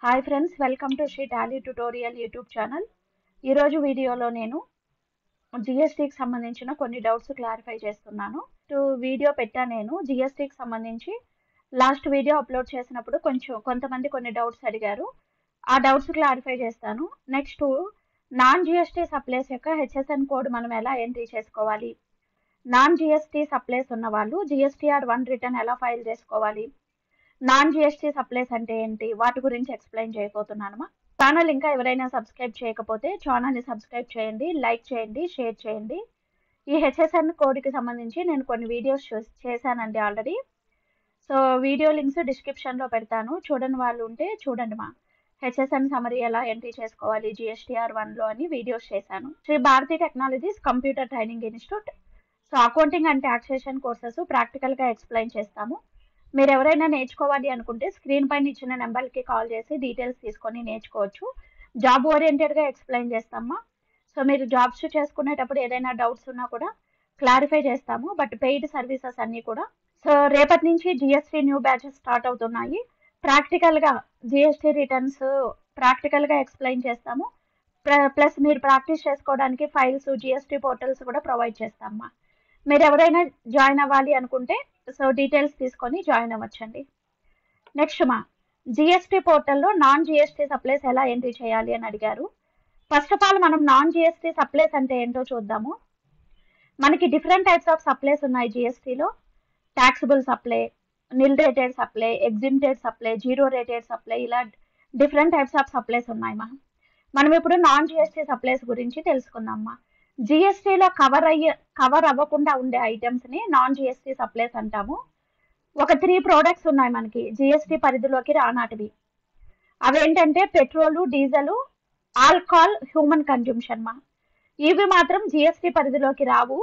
Hi friends, welcome to Shri Tally tutorial YouTube channel. ఈరోజు వీడియోలో నేను జిఎస్టీకి సంబంధించిన కొన్ని డౌట్స్ క్లారిఫై చేస్తున్నాను. వీడియో పెట్టాను నేను జిఎస్టీకి సంబంధించి. లాస్ట్ వీడియో అప్లోడ్ చేసినప్పుడు కొంతమంది కొన్ని డౌట్స్ అడిగారు. ఆ డౌట్స్ క్లారిఫై చేస్తాను. నెక్స్ట్, నాన్ జిఎస్టీ సప్లైస్ యొక్క హెచ్ఎస్ఎన్ కోడ్ మనం ఎలా ఎంట్రీ చేసుకోవాలి, నాన్ జిఎస్టీ సప్లైస్ ఉన్న వాళ్ళు GSTR1 రిటర్న్ ఎలా ఫైల్ చేసుకోవాలి, నాన్ జిఎస్టీ సప్లైస్ అంటే ఏంటి, వాటి గురించి ఎక్స్ప్లెయిన్ చేయబోతున్నాను. ఛానల్ ఇంకా ఎవరైనా సబ్స్క్రైబ్ చేయకపోతే ఛానల్ని సబ్స్క్రైబ్ చేయండి, లైక్ చేయండి, షేర్ చేయండి. ఈ హెచ్ఎస్ఎన్ కోడ్కి సంబంధించి నేను కొన్ని వీడియోస్ చేశానండి ఆల్రెడీ. సో వీడియో లింక్స్ డిస్క్రిప్షన్లో పెడతాను, చూడని వాళ్ళు ఉంటే చూడండి. హెచ్ఎస్ఎన్ సమరీ ఎలా ఎంట్రీ చేసుకోవాలి GSTR1లో అని వీడియోస్ చేశాను. Shri Bharati technologies computer training institute. So accounting and taxation courses ప్రాక్టికల్గా ఎక్స్ప్లెయిన్ చేస్తాము. మీరు ఎవరైనా నేర్చుకోవాలి అనుకుంటే స్క్రీన్ పైన ఇచ్చిన నెంబర్కి కాల్ చేసి డీటెయిల్స్ తీసుకొని నేర్చుకోవచ్చు. జాబ్ ఓరియంటెడ్గా ఎక్స్ప్లెయిన్ చేస్తామా. సో మీరు జాబ్స్ చేసుకునేటప్పుడు ఏదైనా డౌట్స్ ఉన్నా కూడా క్లారిఫై చేస్తాము. బట్ పెయిడ్ సర్వీసెస్ అన్నీ కూడా. సో రేపటి నుంచి GST న్యూ బ్యాచెస్ స్టార్ట్ అవుతున్నాయి. ప్రాక్టికల్గా GST రిటర్న్స్ ప్రాక్టికల్గా ఎక్స్ప్లెయిన్ చేస్తాము. ప్లస్ మీరు ప్రాక్టీస్ చేసుకోవడానికి ఫైల్స్, GST పోర్టల్స్ కూడా ప్రొవైడ్ చేస్తామా. మీరు ఎవరైనా జాయిన్ అవ్వాలి అనుకుంటే సో డీటెయిల్స్ తీసుకొని జాయిన్ అవ్వచ్చండి. నెక్స్ట్, GST పోర్టల్లో నాన్ GST సప్లైస్ ఎలా ఎంట్రీ చేయాలి అని అడిగారు. ఫస్ట్ ఆఫ్ ఆల్ మనం నాన్ GST సప్లైస్ అంటే ఏంటో చూద్దాము. మనకి డిఫరెంట్ టైప్స్ ఆఫ్ సప్లైస్ ఉన్నాయి GSTలో. Taxable supply, nil rated supply, exempted supply, zero rated supply, ఇలా డిఫరెంట్ టైప్స్ ఆఫ్ సప్లైస్ ఉన్నాయి. మనం ఇప్పుడు నాన్ GST సప్లైస్ గురించి తెలుసుకుందామా. GSTలో కవర్ అవ్వకుండా ఉండే ఐటమ్స్ని నాన్ GST సప్లైస్ అంటాము. ఒక 3 ప్రోడక్ట్స్ ఉన్నాయి మనకి GST పరిధిలోకి రానాటివి. అవేంటంటే petrol, diesel, alcohol, human consumption. ఇవి మాత్రం GST పరిధిలోకి రావు.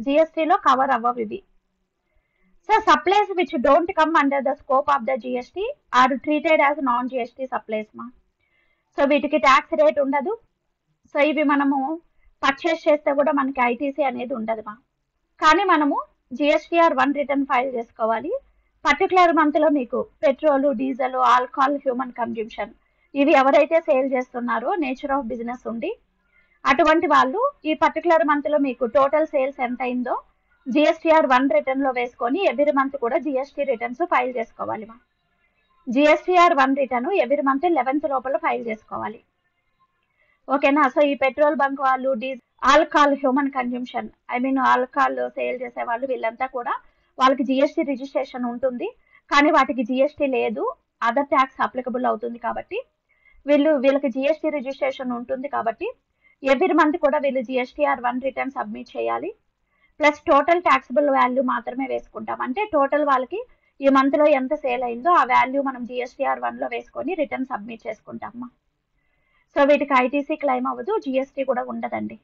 GSTలో కవర్ అవ్వవు ఇవి. So supplies which don't come under the scope of the GST are treated as non GST supplies. So వీటికి ట్యాక్స్ రేట్ ఉండదు. సో ఇవి మనము పర్చేస్ చేస్తే కూడా మనకి ITC అనేది ఉండదు. కానీ మనము GSTR1 రిటర్న్ ఫైల్ చేసుకోవాలి. పర్టికులర్ మంత్లో మీకు petrol, diesel, alcohol, human consumption ఇవి ఎవరైతే సేల్ చేస్తున్నారో నేచర్ ఆఫ్ బిజినెస్ ఉండి అటువంటి వాళ్ళు ఈ పర్టికులర్ మంత్లో మీకు టోటల్ సేల్స్ ఎంత అయిందో GSTR1 రిటర్న్లో వేసుకొని ఎవ్రీ మంత్ కూడా GST రిటర్న్స్ ఫైల్ చేసుకోవాలి. GSTR1 return every month 11th లోపల ఫైల్ చేసుకోవాలి. ఓకేనా. సో ఈ పెట్రోల్ బంక్ వాళ్ళు, alcohol, human consumption alcohol sale చేసే వాళ్ళు వీళ్ళంతా కూడా వాళ్ళకి GST రిజిస్ట్రేషన్ ఉంటుంది, కానీ వాటికి GST లేదు, అదర్ ట్యాక్స్ అప్లికబుల్ అవుతుంది. కాబట్టి వీళ్ళకి GST రిజిస్ట్రేషన్ ఉంటుంది. కాబట్టి ఎవ్రీ మంత్ కూడా వీళ్ళు GSTR1 రిటర్న్ సబ్మిట్ చేయాలి. ప్లస్ టోటల్ ట్యాక్సిబుల్ వాల్యూ మాత్రమే వేసుకుంటాం. అంటే టోటల్ వాళ్ళకి ఈ మంత్లో ఎంత సేల్ అయిందో ఆ వాల్యూ మనం GSTR1లో వేసుకొని రిటర్న్ సబ్మిట్ చేసుకుంటామా. సో వీటికి ITC క్లెయిమ్ అవ్వదు, GST కూడా ఉండదండి.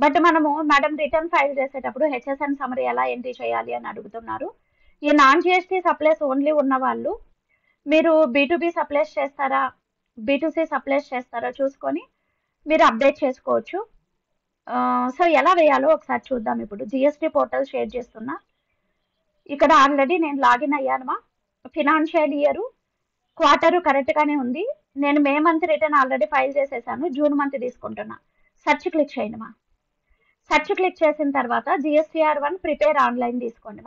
బట్ మనము మేడం రిటర్న్ ఫైల్ చేసేటప్పుడు HSN సమరీ ఎలా ఎంట్రీ చేయాలి అని అడుగుతున్నారు. ఈ నాన్ GST సప్లైస్ ఓన్లీ ఉన్న వాళ్ళు మీరు B2B సప్లైస్ చేస్తారా, B2C సప్లైస్ చేస్తారా చూసుకొని మీరు అప్డేట్ చేసుకోవచ్చు. సో ఎలా వేయాలో ఒకసారి చూద్దాం. ఇప్పుడు GST పోర్టల్ షేర్ చేస్తున్నా. ఇక్కడ ఆల్రెడీ నేను లాగిన్ అయ్యాను. ఫినాన్షియల్ ఇయర్, క్వార్టర్ కరెక్ట్గానే ఉంది. నేను May month return already file చేసేసాను, జూన్ మంత్ తీసుకుంటున్నా. సెర్చ్ క్లిక్ చేయండి. సెర్చ్ క్లిక్ చేసిన తర్వాత GSTR1 ప్రిపేర్ ఆన్లైన్ తీసుకోండి.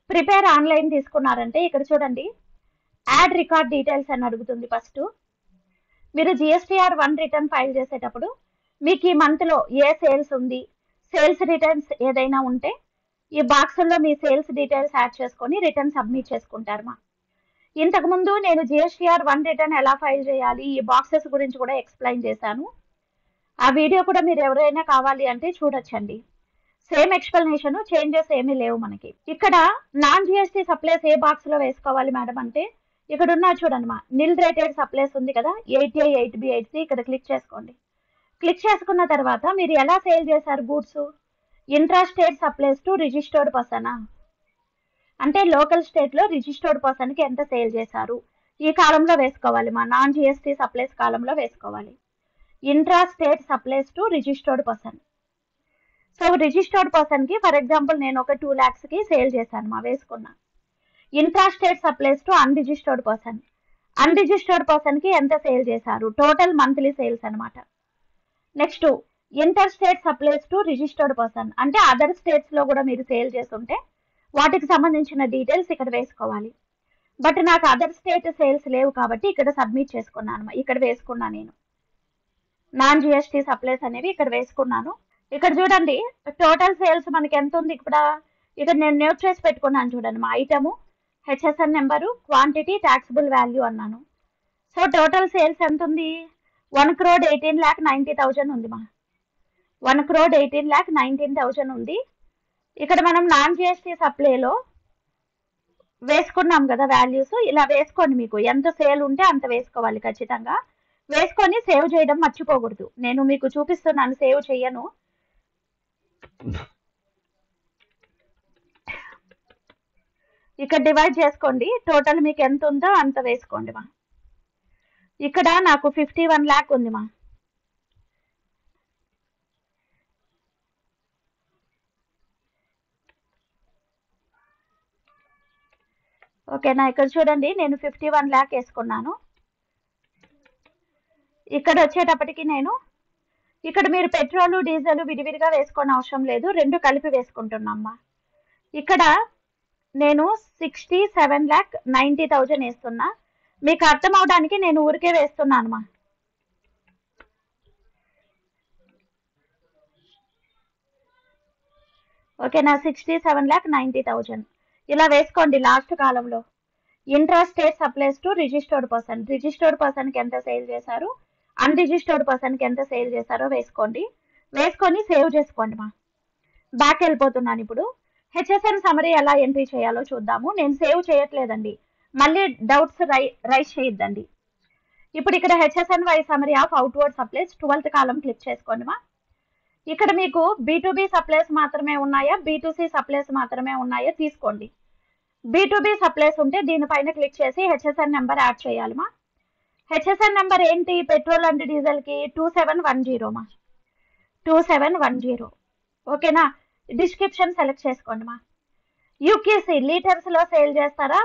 ప్రిపేర్ ఆన్లైన్ తీసుకున్నారంటే ఇక్కడ చూడండి, యాడ్ రికార్డ్ డీటెయిల్స్ అని అడుగుతుంది. ఫస్ట్ మీరు GSTR1 రిటర్న్ ఫైల్ చేసేటప్పుడు మీకు ఈ మంత్లో ఏ సేల్స్ ఉంది, సేల్స్ రిటర్న్స్ ఏదైనా ఉంటే ఈ బాక్సుల్లో మీ సేల్స్ డీటెయిల్స్ యాడ్ చేసుకొని రిటర్న్ సబ్మిట్ చేసుకుంటారు. ఇంతకుముందు నేను GSTR1 రిటర్న్ ఎలా ఫైల్ చేయాలి ఈ బాక్సెస్ గురించి కూడా ఎక్స్ప్లెయిన్ చేశాను. ఆ వీడియో కూడా మీరు ఎవరైనా కావాలి అంటే చూడొచ్చండి. సేమ్ ఎక్స్ప్లెనేషన్, చేంజెస్ ఏమీ లేవు మనకి. ఇక్కడ నాన్ GST సప్లైస్ ఏ బాక్స్లో వేసుకోవాలి మేడం అంటే ఇక్కడ ఉన్న చూడండి, నిల్ రేటెడ్ సప్లైస్ ఉంది కదా, 8A, 8B, 8C. ఇక్కడ క్లిక్ చేసుకోండి. క్లిక్ చేసుకున్న తర్వాత మీరు ఎలా సేల్ చేశారు goods, intra state supplies to registered పర్సనా అంటే లోకల్ స్టేట్లో రిజిస్టర్డ్ పర్సన్కి ఎంత సేల్ చేశారు ఈ కాలంలో వేసుకోవాలి. నాన్ GST సప్లైస్ కాలంలో వేసుకోవాలి. Intra state supplies to registered person. So registered పర్సన్కి ఫర్ ఎగ్జాంపుల్ నేను ఒక 2 lakhsకి సేల్ చేశాను వేసుకున్నా. Intrastate supplies to unregistered person. Unregistered person కి ఎంత సేల్ చేశారు, టోటల్ మంత్లీ సేల్స్ అనమాట. Next inter state supplies to registered person, అంటే అదర్ స్టేట్స్ లో కూడా మీరు సేల్ చేస్తుంటే వాటికి సంబంధించిన డీటెయిల్స్ ఇక్కడ వేసుకోవాలి. బట్ నాకు అదర్ స్టేట్ సేల్స్ లేవు కాబట్టి ఇక్కడ సబ్మిట్ చేసుకున్నాను, ఇక్కడ వేసుకున్నా నేను నాన్ జిఎస్టీ సప్లైస్ అనేవి ఇక్కడ వేసుకున్నాను. ఇక్కడ చూడండి టోటల్ సేల్స్ మనకి ఎంత ఉంది ఇక్కడ నేను నోట్ చేసి పెట్టుకున్నాను చూడండి. మా item, HSN number, quantity, taxable value అన్నాను. సో టోటల్ సేల్స్ ఎంత ఉంది, 1,18,90,000 ఉంది మా. 1,18,19,000 ఉంది. ఇక్కడ మనం నాన్ జిఎస్టీ సప్లైలో వేసుకున్నాం కదా వాల్యూస్, ఇలా వేసుకోండి. మీకు ఎంత సేల్ ఉంటే అంత వేసుకోవాలి ఖచ్చితంగా. వేసుకొని సేవ్ చేయడం మర్చిపోకూడదు. నేను మీకు చూపిస్తున్నాను, సేవ్ చెయ్యను. ఇక్కడ డివైడ్ చేసుకోండి, టోటల్ మీకు ఎంత ఉందో అంత వేసుకోండి మా. ఇక్కడ నాకు 51 lakh ఉంది మా. ఓకేనా, ఇక్కడ చూడండి నేను 51 lakh వేసుకున్నాను. ఇక్కడ వచ్చేటప్పటికి నేను ఇక్కడ మీరు పెట్రోల్ డీజిల్ విడివిడిగా వేసుకోని అవసరం లేదు, రెండు కలిపి వేసుకుంటున్నామ్మా. ఇక్కడ నేను 67,90,000 వేస్తున్నా. మీకు అర్థం అవడానికి నేను ఊరికే వేస్తున్నాను మా. ఓకేనా, 67,90,000 ఇలా వేసుకోండి లాస్ట్ కాలంలో. Intra state supplies to registered person, registered పర్సన్కి ఎంత సేల్ చేశారు, అన్రిజిస్టర్డ్ పర్సన్కి ఎంత సేల్ చేశారో వేసుకోండి. వేసుకొని సేవ్ చేసుకోండి మా. బ్యాక్ వెళ్ళిపోతున్నాను ఇప్పుడు. హెచ్ఎస్ఎన్ సమరీ ఎలా ఎంట్రీ చేయాలో చూద్దాము. నేను సేవ్ చేయట్లేదండి, మళ్ళీ డౌట్స్ రైస్ చేయొద్దండి. ఇప్పుడు ఇక్కడ HSN wise summary of outward supplies 12th కాలం క్లిక్ చేసుకోండి మా. ఇక్కడ మీకు B2B సప్లైస్ మాత్రమే ఉన్నాయా, B2C సప్లైస్ మాత్రమే ఉన్నాయా తీసుకోండి. B2B సప్లైస్ ఉంటే దీనిపైన క్లిక్ చేసి హెచ్ఎస్ఎన్ నెంబర్ యాడ్ చేయాలి మా. హెచ్ఎస్ఎన్ నెంబర్ ఏంటి, పెట్రోల్ అండ్ డీజిల్ కి 2710 మా. 2710. ఓకేనా, డిస్క్రిప్షన్ సెలెక్ట్ చేసుకోండి మా. యూక్యూసీ లీటర్స్ లో సేల్ చేస్తారా,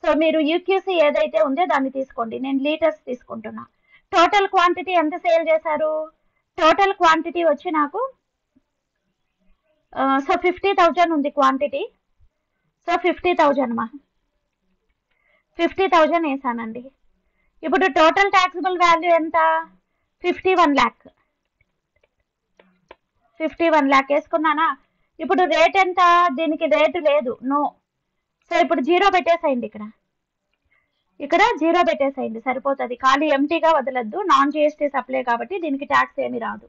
సో మీరు యూక్యూసీ ఏదైతే ఉందో దాన్ని తీసుకోండి. నేను లీటర్స్ తీసుకుంటున్నా. టోటల్ క్వాంటిటీ ఎంత సేల్ చేశారు, టోటల్ క్వాంటిటీ వచ్చి నాకు సో 50,000 ఉంది క్వాంటిటీ. సో 50,000 మా, 50,000 వేసానండి. ఇప్పుడు టోటల్ ట్యాక్సిబుల్ వాల్యూ ఎంత, 51 lakh. 51 lakh వేసుకున్నానా. ఇప్పుడు రేట్ ఎంత, దీనికి రేటు లేదు, నో. సో ఇప్పుడు 0 పెట్టేసేయండి. ఇక్కడ 0 పెట్టేసేయండి సరిపోతుంది. ఖాళీ ఎంటీగా వదలద్దు, నాన్ జిఎస్టీ సప్లై కాబట్టి దీనికి ట్యాక్స్ ఏమి రాదు.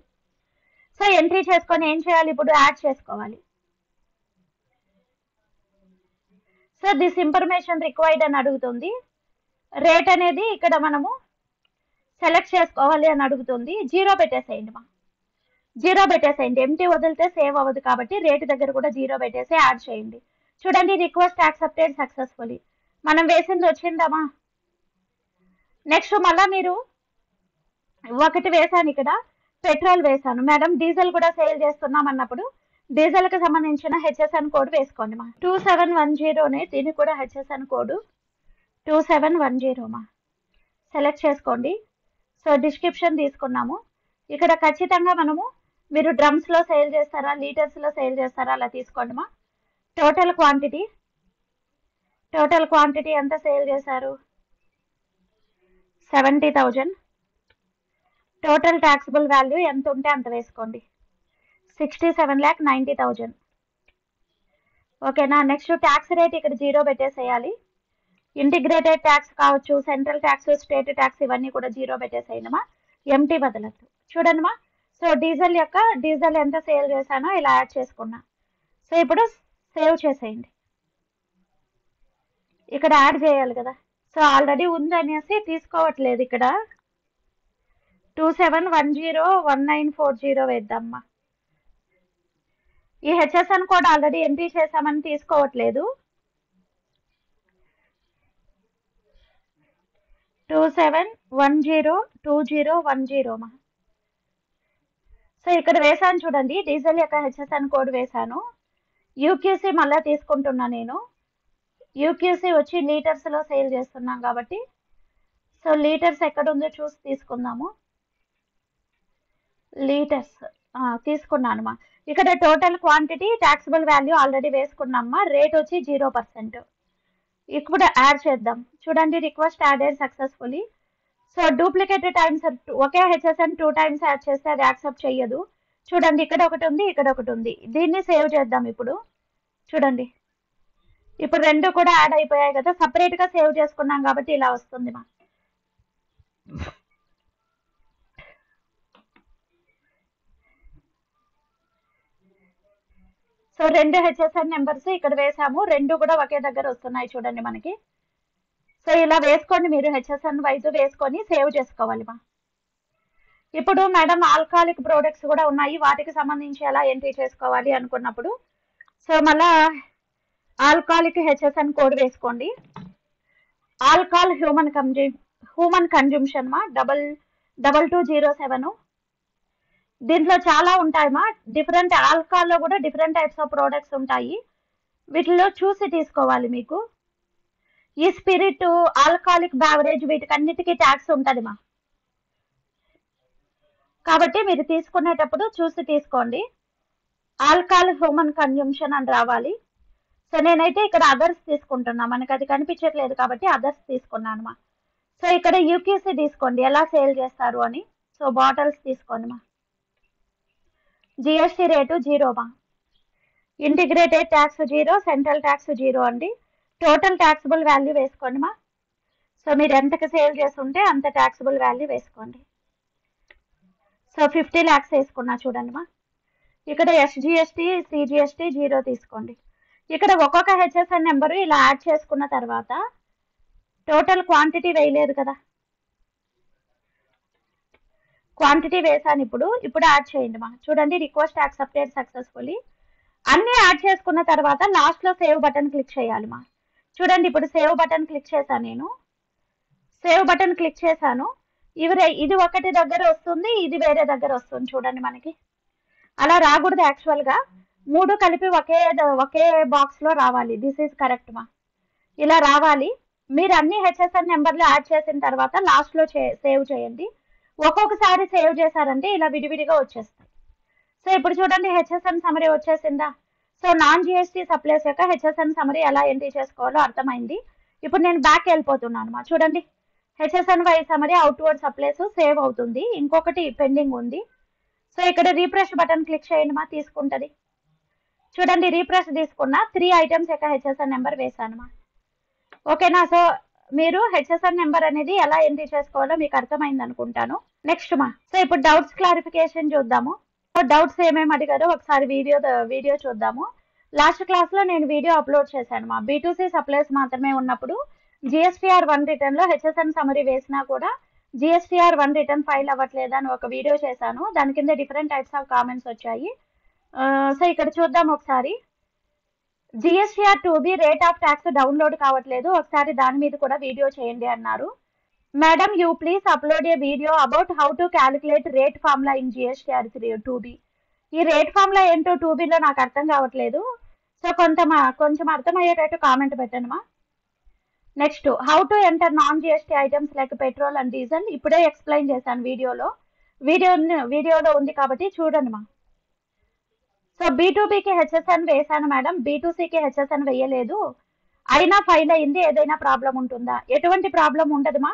సో ఎంట్రీ చేసుకొని ఏం చేయాలి, ఇప్పుడు యాడ్ చేసుకోవాలి. సో దిస్ ఇన్ఫర్మేషన్ రిక్వైర్డ్ అని అడుగుతుంది. రేట్ అనేది ఇక్కడ మనము సెలెక్ట్ చేసుకోవాలి అని అడుగుతుంది. 0 పెట్టేసేయండి మా. 0 పెట్టేసేయండి, ఎంటీ వదిలితే సేవ్ అవ్వదు కాబట్టి రేటు దగ్గర కూడా 0 పెట్టేసి యాడ్ చేయండి. చూడండి రిక్వెస్ట్ యాక్సెప్టెడ్ సక్సెస్ఫుల్లీ, మనం వేసింది వచ్చిందమ్మా. నెక్స్ట్ మళ్ళా మీరు ఒకటి వేసాను, ఇక్కడ పెట్రోల్ వేసాను. మేడం డీజిల్ కూడా సేల్ చేస్తున్నాం అన్నప్పుడు డీజిల్ కి సంబంధించిన హెచ్ఎస్ఎన్ కోడ్ వేసుకోండి మా. 2710నే, దీనికి కూడా హెచ్ఎస్ఎన్ కోడ్ 2710 మా. సెలెక్ట్ చేసుకోండి. సో డిస్క్రిప్షన్ తీసుకున్నాము. ఇక్కడ ఖచ్చితంగా మనము మీరు డ్రమ్స్ లో సేల్ చేస్తారా, లీటర్స్ లో సేల్ చేస్తారా అలా తీసుకోండి మా. టోటల్ క్వాంటిటీ ఎంత సేల్ చేశారు, 70,000. టోటల్ ట్యాక్సిబుల్ వాల్యూ ఎంత ఉంటే అంత వేసుకోండి, 67,90,000. ఓకేనా, నెక్స్ట్ ట్యాక్స్ రేట్ ఇక్కడ 0 పెట్టేసేయాలి. ఇంటిగ్రేటెడ్ ట్యాక్స్ కావచ్చు, సెంట్రల్ ట్యాక్స్, స్టేట్ ట్యాక్స్ ఇవన్నీ కూడా 0 పెట్టేసేయండిమా. ఎంటీ వదలద్దు. చూడండిమా, సో డీజిల్ ఎంత సేల్ చేశానో ఇలా యాడ్ చేసుకున్నా. సో ఇప్పుడు సేవ్ చేసేయండి. ఇక్కడ యాడ్ చేయాలి కదా, సో ఆల్రెడీ ఉందనేసి తీసుకోవట్లేదు. ఇక్కడ 27101940 వేద్దామ్మా. ఈ హెచ్ఎస్ఎన్ కోడ్ ఆల్రెడీ ఎంట్రీ చేసామని తీసుకోవట్లేదు. 27102010 మా. సో ఇక్కడ వేసాను చూడండి, డీజిల్ యొక్క హెచ్ఎస్ఎన్ కోడ్ వేసాను. యూక్యూసీ మళ్ళీ తీసుకుంటున్నా నేను. యూక్యూసీ వచ్చి లీటర్స్లో సేల్ చేస్తున్నాం కాబట్టి సో లీటర్స్ ఎక్కడ ఉందో చూసి తీసుకుందాము. లీటర్స్ తీసుకున్నాను మా. ఇక్కడ total quantity taxable value already వేసుకున్నామ్మా. రేట్ వచ్చి 0%. ఇప్పుడు యాడ్ చేద్దాం. చూడండి, request added successfully. So duplicate times ఒకే హెచ్ఎస్ఎన్ 2 times యాడ్ చేస్తే అది యాక్సెప్ట్ చెయ్యదు. చూడండి, ఇక్కడ ఒకటి ఉంది, ఇక్కడ ఒకటి ఉంది. దీన్ని సేవ్ చేద్దాం ఇప్పుడు. చూడండి, ఇప్పుడు 2 కూడా యాడ్ అయిపోయాయి కదా. సపరేట్గా సేవ్ చేసుకున్నాం కాబట్టి ఇలా వస్తుంది మా. సో 2 హెచ్ఎస్ఎన్ నెంబర్స్ ఇక్కడ వేసాము. 2 కూడా ఒకే దగ్గర వస్తున్నాయి చూడండి మనకి. సో ఇలా వేసుకోండి, మీరు హెచ్ఎస్ఎన్ వైజ్ వేసుకొని సేవ్ చేసుకోవాలి మా. ఇప్పుడు మేడం ఆల్కహాలిక్ ప్రోడక్ట్స్ కూడా ఉన్నాయి, వాటికి సంబంధించి ఎలా ఎంట్రీ చేసుకోవాలి అనుకున్నప్పుడు సో మళ్ళా ఆల్కహాలిక్ హెచ్ఎస్ఎన్ కోడ్ వేసుకోండి. ఆల్కహాల్ హ్యూమన్ కన్జంప్షన్ మా 2207. దీంట్లో చాలా ఉంటాయమ్మా. డిఫరెంట్ ఆల్కహాల్లో కూడా డిఫరెంట్ టైప్స్ ఆఫ్ ప్రోడక్ట్స్ ఉంటాయి. వీటిలో చూసి తీసుకోవాలి మీకు. ఈ స్పిరిట్, ఆల్కహాలిక్ బ్యావరేజ్ వీటికన్నిటికీ ట్యాక్స్ ఉంటుంది మా. కాబట్టి మీరు తీసుకునేటప్పుడు చూసి తీసుకోండి. ఆల్కహాల్ హ్యూమన్ కన్జంప్షన్ అని రావాలి. సో నేనైతే ఇక్కడ అదర్స్ తీసుకుంటున్నా, మనకి అది కనిపించట్లేదు కాబట్టి అదర్స్ తీసుకున్నాను మా. సో ఇక్కడ యూక్యూసీ తీసుకోండి, ఎలా సేల్ చేస్తారు అని. సో బాటిల్స్ తీసుకోండి మా. జిఎస్టీ రేటు 0 మా. ఇంటిగ్రేటెడ్ ట్యాక్స్ 0, సెంట్రల్ ట్యాక్స్ 0 అండి. టోటల్ ట్యాక్సిబుల్ వాల్యూ వేసుకోండి మా. సో మీరు ఎంతకి సేల్ చేస్తుంటే అంత ట్యాక్సిబుల్ వాల్యూ వేసుకోండి. సో 50 lakhs వేసుకున్నా చూడండి మా. ఇక్కడ ఎస్జిఎస్టీ, సిజిఎస్టీ 0 తీసుకోండి. ఇక్కడ ఒక్కొక్క హెచ్ఎస్ఎన్ నెంబరు ఇలా యాడ్ చేసుకున్న తర్వాత టోటల్ క్వాంటిటీ వేయలేదు కదా, క్వాంటిటీ వేసాను. ఇప్పుడు యాడ్ చేయండి మా. చూడండి, రిక్వెస్ట్ యాక్సెప్టెడ్ సక్సెస్ఫుల్లీ. అన్ని యాడ్ చేసుకున్న తర్వాత లాస్ట్లో సేవ్ బటన్ క్లిక్ చేయాలి మా. చూడండి, ఇప్పుడు సేవ్ బటన్ క్లిక్ చేశాను నేను. సేవ్ బటన్ క్లిక్ చేశాను. ఇది ఒకటి దగ్గర వస్తుంది, ఇది వేరే దగ్గర వస్తుంది చూడండి మనకి. అలా రాకూడదు యాక్చువల్గా. 3 కలిపి ఒకే బాక్స్లో రావాలి. దిస్ ఈజ్ కరెక్ట్ మా. ఇలా రావాలి. మీరు అన్ని హెచ్ఎస్ఎన్ నెంబర్లు యాడ్ చేసిన తర్వాత లాస్ట్లో సేవ్ చేయండి. ఒక్కొక్కసారి సేవ్ చేశారంటే ఇలా విడివిడిగా వచ్చేస్తాయి. సో ఇప్పుడు చూడండి, హెచ్ఎస్ఎన్ సమరీ వచ్చేసిందా. సో నాన్ జిఎస్టీ సప్లైస్ యొక్క హెచ్ఎస్ఎన్ సమరీ ఎలా ఎంట్రీ చేసుకోవాలో అర్థమైంది. ఇప్పుడు నేను బ్యాక్ వెళ్ళిపోతున్నాను మా. చూడండి, HSN wise summary outward supplies save అవుతుంది. ఇంకొకటి పెండింగ్ ఉంది. సో ఇక్కడ రీఫ్రెష్ బటన్ క్లిక్ చేయండి మా, తీసుకుంటుంది. చూడండి, రీఫ్రెష్ తీసుకున్న 3 items యొక్క హెచ్ఎస్ఎన్ నెంబర్ వేసాను మా. ఓకేనా. సో మీరు హెచ్ఎస్ఎన్ నెంబర్ అనేది ఎలా ఎంట్రీ చేసుకోవాలో మీకు అర్థమైంది అనుకుంటాను. నెక్స్ట్ మా. సో ఇప్పుడు డౌట్స్ క్లారిఫికేషన్ చూద్దాము. డౌట్స్ ఏమేమి అడిగారో ఒకసారి వీడియో చూద్దాము. లాస్ట్ క్లాస్లో నేను వీడియో అప్లోడ్ చేశాను మా. B2C సప్లైస్ మాత్రమే ఉన్నప్పుడు GSTR 1 రిటర్న్లో హెచ్ఎస్ఎన్ సమరీ వేసినా కూడా GSTR 1 రిటర్న్ ఫైల్ అవ్వట్లేదా అని ఒక వీడియో చేశాను. దాని కింద డిఫరెంట్ టైప్స్ ఆఫ్ కామెంట్స్ వచ్చాయి. సో ఇక్కడ చూద్దాం ఒకసారి. GSTR 2B rate of tax download కావట్లేదు, ఒకసారి దాని మీద కూడా వీడియో చేయండి అన్నారు. Madam, you please upload A video about how to calculate rate formula in GSTR 2B. ఈ రేట్ ఫార్ములా ఏంటో 2Bలో నాకు అర్థం కావట్లేదు. సో కొంచెం అర్థమయ్యేటట్టు కామెంట్ పెట్టండి మా. Next, how to enter non GST items like petrol and diesel. ఇప్పుడే ఎక్స్ప్లెయిన్ చేశాను వీడియోలో ఉంది కాబట్టి చూడండి మా. సో B2Bకి హెచ్ఎస్ఎన్ వేసాను మేడం, B2Cకి హెచ్ఎస్ఎన్ వేయలేదు, అయినా ఫైల్ అయింది. ఏదైనా ప్రాబ్లం ఉంటుందా? ఎటువంటి ప్రాబ్లం ఉండదు మా.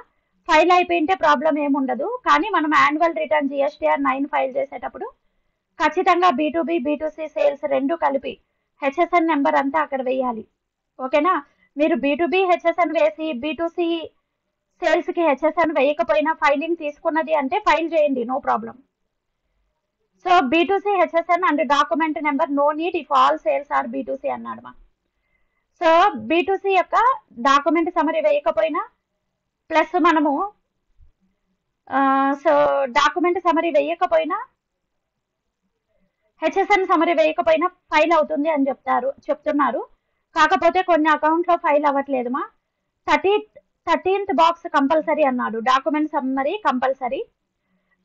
ఫైల్ అయిపోయింటే ప్రాబ్లం ఏముండదు. కానీ మనం యాన్యువల్ రిటర్న్ GSTR 9 ఫైల్ చేసేటప్పుడు ఖచ్చితంగా B2B, B2C సేల్స్ 2 కలిపి హెచ్ఎస్ఎన్ నెంబర్ అంతా అక్కడ వేయాలి. ఓకేనా. మీరు B2B హెచ్ఎస్ఎన్ వేసి B2C సేల్స్కి హెచ్ఎస్ఎన్ వేయకపోయినా ఫైలింగ్ తీసుకున్నది అంటే ఫైల్ చేయండి, no problem. So B2C HSN and document number no need if all sales are B2C అన్నాడు మా. సో B2C యొక్క డాక్యుమెంట్ సమరీ వేయకపోయినా ప్లస్ మనము సో డాక్యుమెంట్ సమరీ వేయకపోయినా హెచ్ఎస్ఎన్ సమరీ వేయకపోయినా ఫైల్ అవుతుంది అని చెప్తున్నారు. కాకపోతే కొన్ని అకౌంట్లో ఫైల్ అవ్వట్లేదు మా. 13th బాక్స్ కంపల్సరీ అన్నాడు, డాక్యుమెంట్ సమ్మరీ కంపల్సరీ.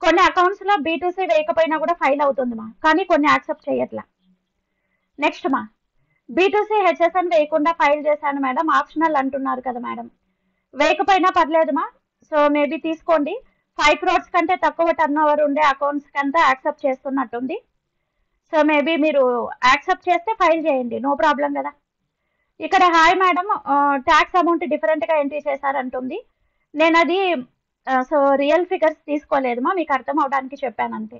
కొన్ని అకౌంట్స్లో B2C వేయకపోయినా కూడా ఫైల్ అవుతుంది మా, కానీ కొన్ని యాక్సెప్ట్ చేయట్లా. నెక్స్ట్ మా, B2C HSN వేయకుండా ఫైల్ చేశాను మేడం, ఆప్షనల్ అంటున్నారు కదా మేడం. వేయకపోయినా పర్లేదుమా. సో మేబీ తీసుకోండి. 5 crores కంటే తక్కువ టర్న్ ఓవర్ ఉండే అకౌంట్స్ కంతా యాక్సెప్ట్ చేస్తున్నట్టుంది. సో మేబీ మీరు యాక్సెప్ట్ చేస్తే ఫైల్ చేయండి, నో ప్రాబ్లం కదా. ఇక్కడ హాయ్ మేడం, ట్యాక్స్ అమౌంట్ డిఫరెంట్గా ఎంట్రీ చేశారంటుంది. నేను అది సో రియల్ ఫిగర్స్ తీసుకోలేదుమా, మీకు అర్థం అవడానికి చెప్పాను అంతే.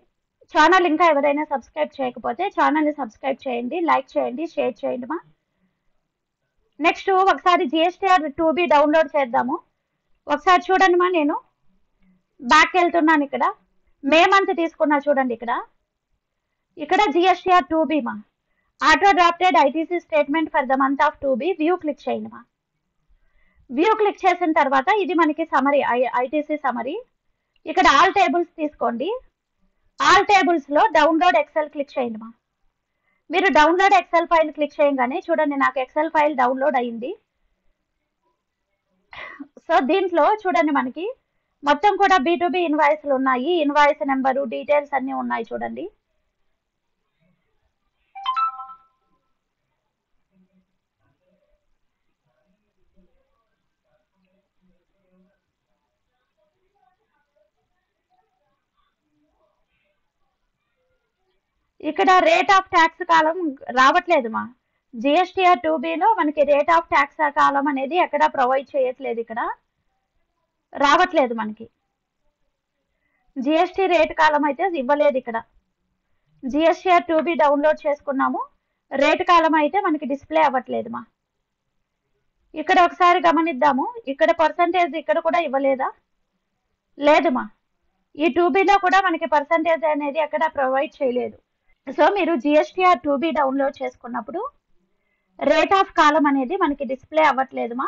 ఛానల్ ఇంకా ఎవరైనా సబ్స్క్రైబ్ చేయకపోతే ఛానల్ని సబ్స్క్రైబ్ చేయండి, లైక్ చేయండి, షేర్ చేయండి మా. నెక్స్ట్ ఒకసారి GSTR 2B డౌన్లోడ్ చేద్దాము. ఒకసారి చూడండి మా, నేను బ్యాక్ వెళ్తున్నాను. ఇక్కడ మే మంత్ తీసుకున్నా చూడండి. ఇక్కడ GSTR 2B మా, auto drafted ITC statement for the month of 2B. View click చేయండి మా. వ్యూ క్లిక్ చేసిన తర్వాత ఇది మనకి సమరీ, ITC సమరీ. ఇక్కడ ఆల్ టేబుల్స్ తీసుకోండి. ఆల్ టేబుల్స్ లో డౌన్లోడ్ ఎక్సెల్ క్లిక్ చేయండి మా. మీరు డౌన్లోడ్ ఎక్సెల్ ఫైల్ క్లిక్ చేయగానే చూడండి నాకు ఎక్సెల్ ఫైల్ డౌన్లోడ్ అయింది. సో దీంట్లో చూడండి మనకి మొత్తం కూడా B2B ఇన్వాయిస్లు ఉన్నాయి. ఇన్వాయిస్ నెంబరు, డీటెయిల్స్ అన్నీ ఉన్నాయి చూడండి. ఇక్కడ రేట్ ఆఫ్ ట్యాక్స్ కాలం రావట్లేదు మా. GSTR 2Bలో మనకి రేట్ ఆఫ్ ట్యాక్స్ కాలం అనేది ఎక్కడ ప్రొవైడ్ చేయట్లేదు, ఇక్కడ రావట్లేదు మనకి. GST రేట్ కాలం అయితే ఇవ్వలేదు ఇక్కడ. GSTR 2B డౌన్లోడ్ చేసుకున్నాము, రేట్ కాలం అయితే మనకి డిస్ప్లే అవ్వట్లేదు మా. ఇక్కడ ఒకసారి గమనిద్దాము. ఇక్కడ పర్సంటేజ్ ఇక్కడ కూడా ఇవ్వలేదా? లేదు మా. ఈ 2Bలో కూడా మనకి పర్సంటేజ్ అనేది ఎక్కడ ప్రొవైడ్ చేయలేదు. సో మీరు GSTR 2B డౌన్లోడ్ చేసుకున్నప్పుడు రేట్ ఆఫ్ కాలం అనేది మనకి డిస్ప్లే అవ్వట్లేదు మా.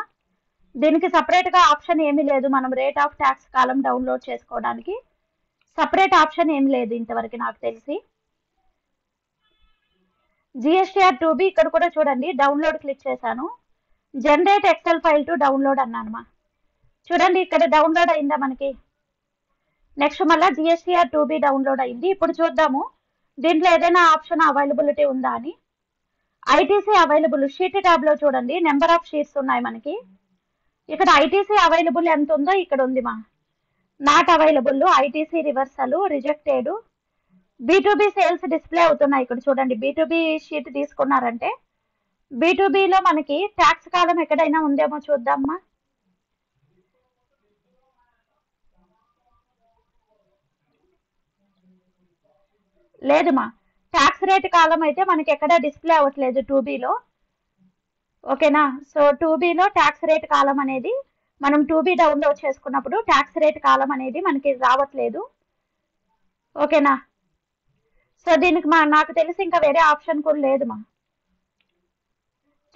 దీనికి సపరేట్గా ఆప్షన్ ఏమీ లేదు. మనం rate of tax column download చేసుకోవడానికి సపరేట్ ఆప్షన్ ఏమి లేదు ఇంతవరకు నాకు తెలిసి. GSTR 2B ఇక్కడ కూడా చూడండి, డౌన్లోడ్ క్లిక్ చేశాను. Generate excel file to download అన్నాను మా. చూడండి ఇక్కడ డౌన్లోడ్ అయిందా మనకి. నెక్స్ట్ మళ్ళీ GSTR 2B డౌన్లోడ్ అయింది. ఇప్పుడు చూద్దాము దీంట్లో ఏదైనా ఆప్షన్ అవైలబిలిటీ ఉందా అని. ITC అవైలబుల్ షీట్ ట్యాబ్ లో చూడండి, నెంబర్ ఆఫ్ షీట్స్ ఉన్నాయి మనకి. ఇక్కడ ITC అవైలబుల్ ఎంత ఉందో ఇక్కడ ఉంది మా. Not available, ITC reversal, rejected, B2B sales display అవుతున్నాయి. ఇక్కడ చూడండి B2B షీట్ తీసుకున్నారంటే B2Bలో మనకి ట్యాక్స్ కాలం ఎక్కడైనా ఉందేమో చూద్దామా. లేదు మా, ట్యాక్స్ రేట్ కాలం అయితే మనకి ఎక్కడ డిస్ప్లే అవ్వట్లేదు 2Bలో. ఓకేనా. సో 2Bలో ట్యాక్స్ రేట్ కాలం అనేది మనం 2B డౌన్లోడ్ చేసుకున్నప్పుడు ట్యాక్స్ రేట్ కాలం అనేది మనకి రావట్లేదు. ఓకేనా. సో దీనికి మా నాకు తెలిసి ఇంకా వేరే ఆప్షన్ కూడా లేదు మా.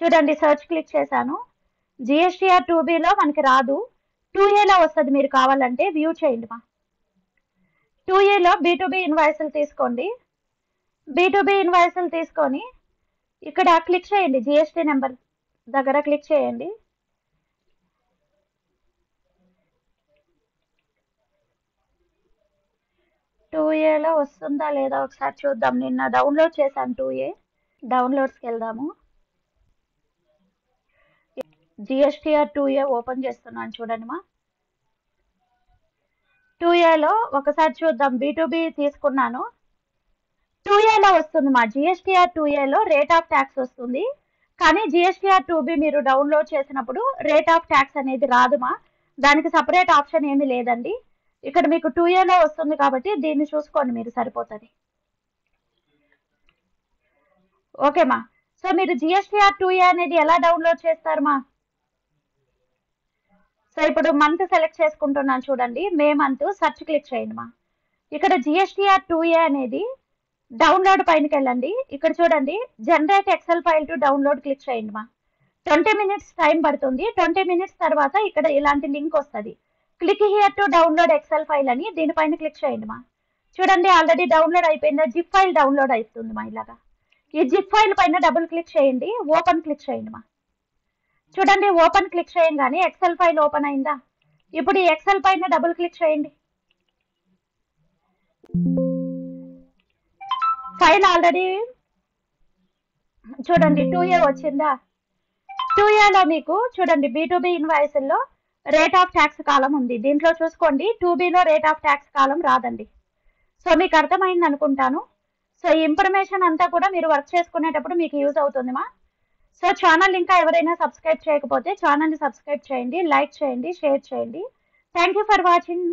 చూడండి సర్చ్ క్లిక్ చేశాను, GSTR 2Bలో మనకి రాదు, 2Aలో వస్తుంది. మీరు కావాలంటే వ్యూ చేయండి మా. 2Aలో B2B ఇన్వాయిస్లు తీసుకోండి. B2B ఇన్వాయిస్లు తీసుకొని ఇక్కడ క్లిక్ చేయండి, GST నెంబర్ దగ్గర క్లిక్ చేయండి. టూ ఏలో వస్తుందా లేదా ఒకసారి చూద్దాం. నిన్న డౌన్లోడ్ చేశాను 2A. డౌన్లోడ్స్కి వెళ్దాము. GSTR 2A ఓపెన్ చేస్తున్నాను చూడండి మా. 2Aలో ఒకసారి చూద్దాం. B2B తీసుకున్నాను, 2Aలో వస్తుంది మా. GSTR 2Aలో రేట్ ఆఫ్ ట్యాక్స్ వస్తుంది, కానీ GSTR 2B మీరు డౌన్లోడ్ చేసినప్పుడు రేట్ ఆఫ్ ట్యాక్స్ అనేది రాదు మా. దానికి సపరేట్ ఆప్షన్ ఏమీ లేదండి. ఇక్కడ మీకు 2Aలో వస్తుంది కాబట్టి దీన్ని చూసుకోండి మీరు, సరిపోతుంది. ఓకే మా. సో మీరు GSTR 2A అనేది ఎలా డౌన్లోడ్ చేస్తారు మా. సో ఇప్పుడు మంత్ సెలెక్ట్ చేసుకుంటున్నాను చూడండి, మే మంత్. సర్చ్ క్లిక్ చేయండి మా. ఇక్కడ GSTR 2A అనేది డౌన్లోడ్ పైనకి వెళ్ళండి. ఇక్కడ చూడండి generate excel file to download click చేయండి మా. 20 minutes టైం పడుతుంది. 20 minutes తర్వాత ఇక్కడ ఇలాంటి లింక్ వస్తుంది, click here to download excel file అని. దీనిపైన క్లిక్ చేయండి మా. చూడండి ఆల్రెడీ డౌన్లోడ్ అయిపోయిందా, జిప్ ఫైల్ డౌన్లోడ్ అవుతుంది మా. ఇలాగా ఈ జిప్ ఫైల్ పైన డబుల్ క్లిక్ చేయండి, ఓపెన్ క్లిక్ చేయండి మా. చూడండి ఓపెన్ క్లిక్ చేయగానే ఎక్సెల్ ఫైల్ ఓపెన్ అయిందా. ఇప్పుడు ఈ ఎక్సెల్ పైన డబుల్ క్లిక్ చేయండి. ఫైల్ ఆల్రెడీ చూడండి 2A వచ్చిందా. 2Aలో మీకు చూడండి B2B ఇన్వాయిస్లో రేట్ ఆఫ్ ట్యాక్స్ కాలం ఉంది. దీంట్లో చూసుకోండి 2Bలో రేట్ ఆఫ్ ట్యాక్స్ కాలం రాదండి. సో మీకు అర్థమైంది అనుకుంటాను. సో ఈ ఇన్ఫర్మేషన్ అంతా కూడా మీరు వర్క్ చేసుకునేటప్పుడు మీకు యూజ్ అవుతుంది మా. సో ఛానల్ ఇంకా ఎవరైనా సబ్స్క్రైబ్ చేయకపోతే ఛానల్ని సబ్స్క్రైబ్ చేయండి, లైక్ చేయండి, షేర్ చేయండి. Thank you for watching.